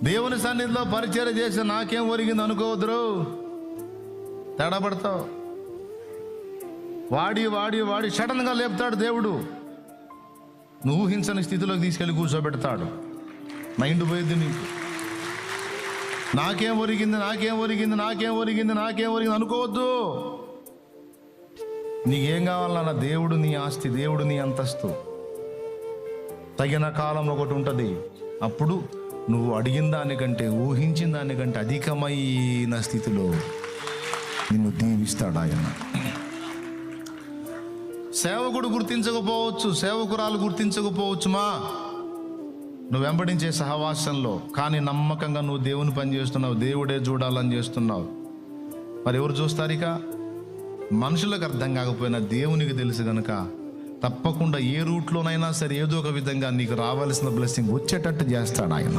దేవుని సన్నిధిలో పరిచర్య చేసి నాకేం ఒరిగింది అనుకోవద్దు, తేడాపడతావు. వాడి వాడి వాడి సడన్గా లేపుతాడు దేవుడు, నువ్వు ఊహించని స్థితిలోకి తీసుకెళ్ళి కూర్చోబెడతాడు. మైండ్ పోయింది నీకు. నాకేం ఒరిగింది నాకేం ఒరిగింది నాకేం ఒరిగింది నాకేం ఒరిగింది అనుకోవద్దు. నీకేం కావాలన్నా దేవుడు నీ ఆస్తి, దేవుడు నీ అంతస్తు. తగిన కాలం ఒకటి ఉంటుంది, అప్పుడు నువ్వు అడిగిన దానికంటే ఊహించిన దానికంటే అధికమైన స్థితిలో నిన్ను దీవిస్తాడు ఆయన. సేవకుడు గుర్తించకపోవచ్చు, సేవకురాలు గుర్తించకపోవచ్చు మా నువ్వు వెంబడించే సహవాసంలో, కానీ నమ్మకంగా నువ్వు దేవుని పని చేస్తున్నావు, దేవుడే చూడాలని చేస్తున్నావు. మరి ఎవరు చూస్తారు? ఇక మనుషులకు అర్థం కాకపోయినా దేవునికి తెలుసు కనుక తప్పకుండా ఏ రూట్లోనైనా సరే ఏదో ఒక విధంగా నీకు రావాల్సిన బ్లెస్సింగ్ వచ్చేటట్టు చేస్తాడు ఆయన.